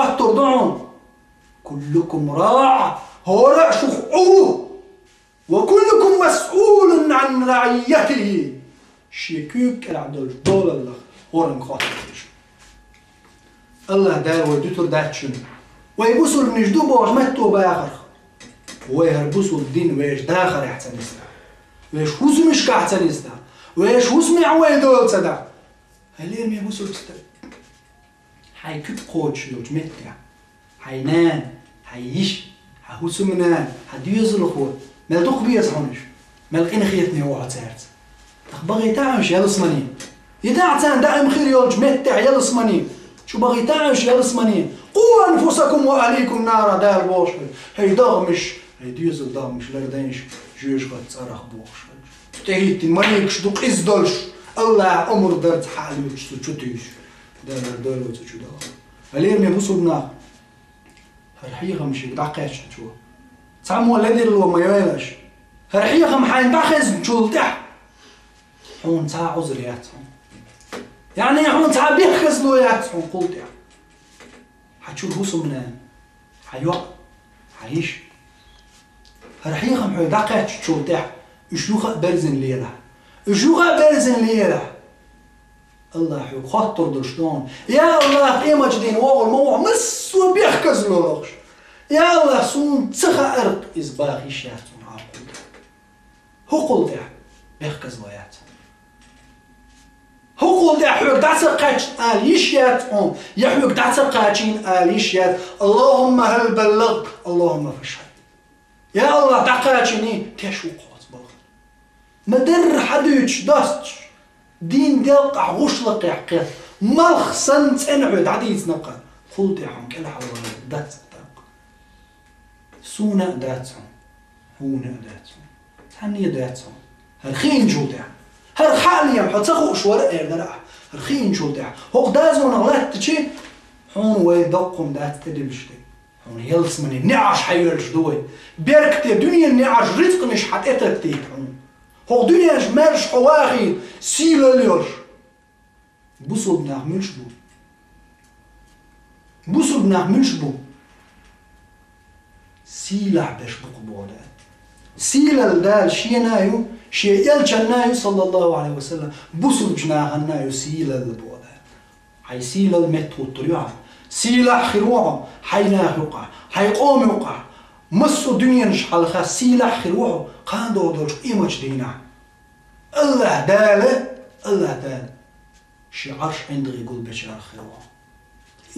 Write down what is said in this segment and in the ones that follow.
ترضعون كلكم راع هو شخوه وكلكم مسؤول عن رعيته شيكوك العدل دول الله هورن خاطرش الله دار ودتر داتشن ويبوسوا نجدو بوجمتو باخر ويهربوسوا الدين ويش داخل يحسن يستا ويش هوس مش كاحسن يستا ويش هوس معوي دول تدا هلير ميبوسوا تستا هاي كيف قوتش لوج متع هاينان هايش هوس منان هديوز الخور مالتوق بيس حونش مالقين خيتني هو عتارت بغي تعيش يا لصماني يدعتان دائم خير يولج متع يا لصماني شو بغي تعيش يا لصماني قوا انفسكم واهليكم نارا دار بوش هي ضغمش هي ديوز ضغمش لردينش جوش قد صرخ بوش تهيت الملك دوق ازدلش الله امر درت حالي تشوتيش دار دول وتشودا هلير مي بوصلنا هرحيغه مش دقاش شو تعمو الذي لو ما يلاش هرحيغه محاين دخز تشولتح حون تاع عذرياتهم يعني حون تاع بيخز لوياتهم قلت يعني حتشوف هو سمنان حيوق حيش هرحيغه محاين دقاش تشولتح اشلوخه برزن ليله اشلوخه برزن ليله الله حيو خاطر دشتون يا الله ايه مجدين واغل موع مسو بيخكز لولوش يا الله سون تسخى ارق ازباغي شاتون عاقل هو قلت يعني بيخكز لويات هو قلت يحوك دعسقاتش آليشيات يحوك دعسقاتشين آليشيات اللهم هل بلغت اللهم فاشهد يا الله دعقاتشيني تشو قوت بلغت مدر حدوش داستش دين دلق غشلق يحقيت ملخ سنت انعود عديد نقا قلت يحوم كلا حوالي دات دلق سونا داتهم هونا داتهم هني داتهم هالخين جودع هر حاليا حتسخو شوارع يدرع الخين جودع هو دازون غلط تشي هون ويدقم دات تدبشتي هون يلس من النعش حيرش دوي بيركتي دنيا النعش رزق مش حتأتكتي هو دنيا جمالش حواغي سيلا ليرش بوصل بنعملش بو بوصل بنعملش بو سيلا باش بقبولا سيلا الدال شينايو شيء يلجنايو صلى الله عليه وسلم بوصل بجناهنايو سيلا البولا حي سيلا المت والطريعة سيلا خروعه حينا يقع حيقوم يقع مصو دنيا نشحال خاص سيلا خروعه قاندو دوش إيماج دينا الله داله الله داله شي عرش عندي يقول بشار خروعه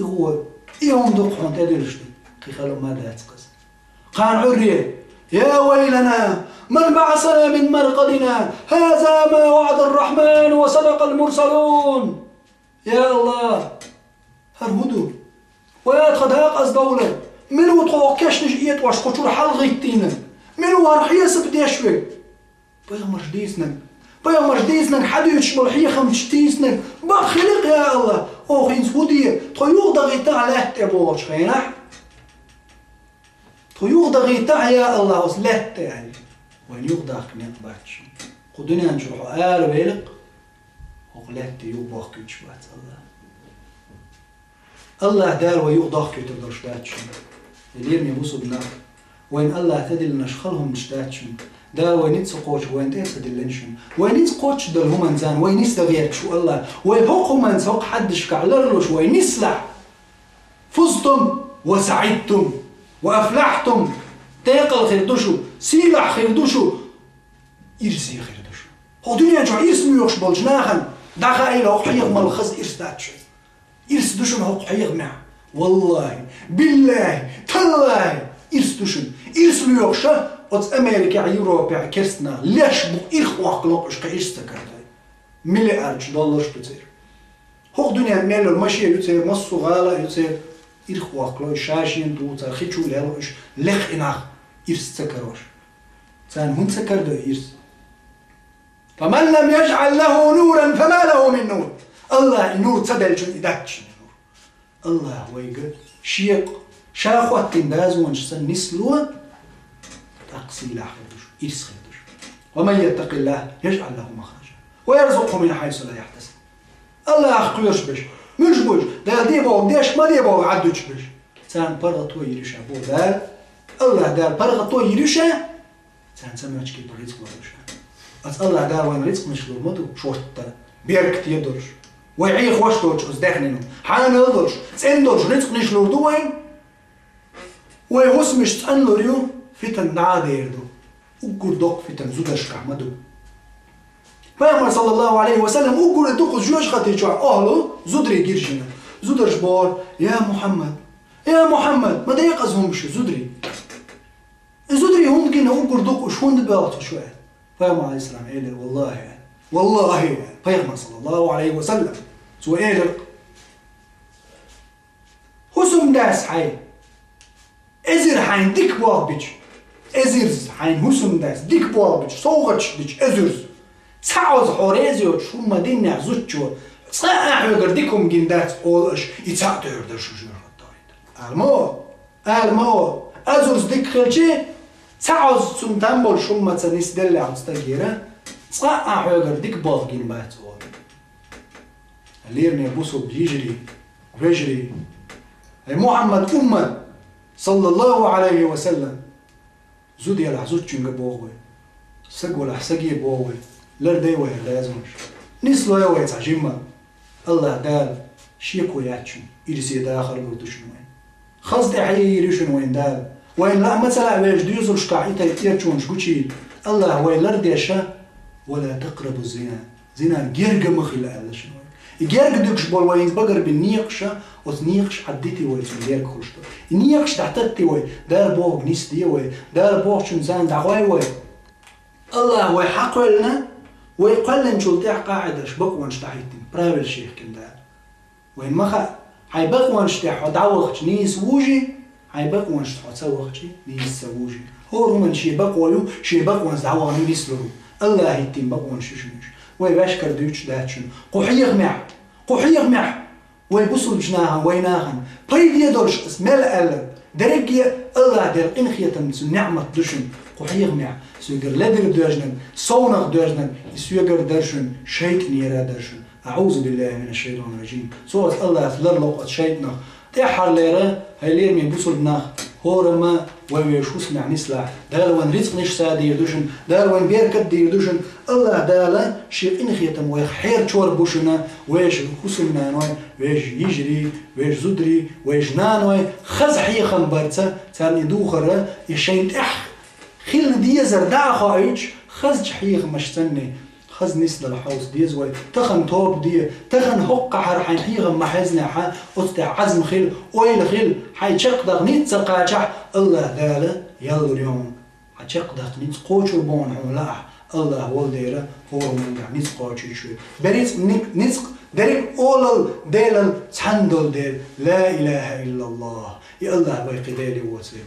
هو يوم دقون تدرشتي كي خلو ما داتقز قان عريه يا ويلنا من بعثنا من مرقدنا هذا ما وعد الرحمن وصدق المرسلون يا الله هرهدو ويا تخداق از دولة منو توقعش نجيت واش قطور حلغيتينا منو هرحيس بديشوي بيغمر جديسنا حدو يشمل حيخم جديسنا بخلق يا الله او خين سودية طيوغ دغيتا على احتبوش خينح طيوغ دغيتا يا الله وسلحت يعني وين يغدق نقباتش قدني انجروح آل ويلق وقلت يوبوخ كيتشبات الله دار ويغدق كيتردرش داتشن يدير ميبوسو بنار وين الله تدل نشخلهم نشتاتشن دار وين يتسقوش وين تدلنشن وين يتسقوش دل هم انزان وين يستغير شو الله وين هم انسوق حدش كعلرلوش وين يسلح فزتم وسعدتم وافلحتم تيقل خيردوشو سيلح خيردوشو إرسي خيردوشو هو دنيا جو إرس ميوخش بالجناخن داخا إلا وحيغ مالخز إرس داتشو إرس دوشن هو حيغ مع والله بالله تالله إرس دوشن إرس ميوخشا وز أمريكا يوروبا كرسنا ليش بو إرخ واقلوب إشكا إرس تكرداي مليارج دولار بتصير هو دنيا ميلو المشي يتصير مصو غالا يتصير إرخ واقلو شاشين دوتا خيتشو ليلو إش لخ إناخ إرس تكروش تان هم تكردو إرس فمن لم يجعل له نورا فما له من نور الله النور تدلج إداتش النور الله ويقول شيق شاخوات تنداز وانشسن نسلوه تقصي لا خيردوش إرس خيردوش ومن يتق الله يجعل له مخرجا ويرزقه من حيث لا يحتسب الله أخقيوش بش مش بوش دال دي بوغ ديش ما دي بوغ عدوش بش سان برغتو يريشا بو دال الله دال برغتو يريشا سان سمعش كي بريتك ورشا أس الله دال وين ريتك مش لومدو شوشتا بيركت يدرش ويعيخ واشتوش أصدقنينو حان يدرش تسندرش ريتك مش لوردو وين ويهوس مش تسندريو فتن نعاديردو وقردوك فتن زودش رحمدو فيامر صلى الله عليه وسلم وقرد دوق جوش خطي شو أهله زدري جيرجنا زدرش بار يا محمد ما ده يقصهم بشو زدري هم كنا وقرد دوق شون دبعته شوية فيامر عليه السلام قال والله فيامر صلى الله عليه وسلم سو قال حسم داس حي ازر حين ديك بوار بيش ازرز حين حسم داس ديك بوار بيش صوغتش ديش ازرز سعوز حوريزيو شو مدينة زوجو صاح يقدركم جندات أولش يتساعدوا يقدر شو جرى المو أزوز ديك خلشي سعوز سنتامبول شو ما تنيس دل عمستجيرة صاح يقدرك باغ جنبات أول الليرني بوسو بيجري محمد أمة صلى الله عليه وسلم زود يلا زود جنب بوغوي سقول حسقي بوغوي لردي وين لازمش نسلو يا وين تعجمة الله دال شيكو ياتشن يرسي داخل وردوشن وين خاص حي يريشن وين دال وين لا مثلا باش ديوزل شقاعيتا يتيرشون شكوتشيل الله وين لرديشا ولا تقربوا زنا جيرق مخيل هذا شنو جيرق دوكش بول وين بقر بالنيقشة وتنيقش عديتي وين جيرق خلشتو نيقش تحتتي وين دار بوغ نيستي وين دار بوغ شنزان دعواي وين الله ويحق لنا ويقلن شلتيح قاعدة شبقوانش تحيتين برايل الشيخ كندا وين مخا حيبقوانش تح ودعوخش نيس ووجي حيبقوانش تحوتسوخش نيس سووجي هو رومن شي بقوانش دعوخ نيس لرو الله هيتين بقوانش شنوش ويباش كردوش داتشن قوحيغ مح ويبصل بجناها ويناهن بريد يدرش اسمال ألب درجي الله در إنخية سو نعمة دشن قوحيغ مح سوغر لدر دوجنن صونغ دوجنن سوغر درشن شيك نيرا درشن أعوذ بالله من الشيطان الرجيم سوات الله فلرلوق شيطنا تحر ليرا هاي لير من بوصل بناخ هورما ويشو سمع نسلع دال وين رزق نش سادي يدوشن دال وين بيركد دي يدوشن الله دالا شيق إنخيتم ويخير تشور بوشنا ويش خسمنا نوي ويش يجري ويش زدري ويش نانوي خز حيخن برتا تاني دوخرة يشين خيل دي زرداء خايج خز حيخ مشتني خز نسل الحوس ديز وي تخن توب دي تخن حق حرحين حيغم محزنا حا أتتع عزم خيل ويل خيل حي تشقدق نيت سقاجح الله داله يلا اليوم حي تشقدق نيت قوشو بون حولاح الله والديره هو من نيت قوشي شوي بريت نسق دريك أولل ديلل تحندل ديل لا إله إلا الله يا الله بيقي ديلي وسيم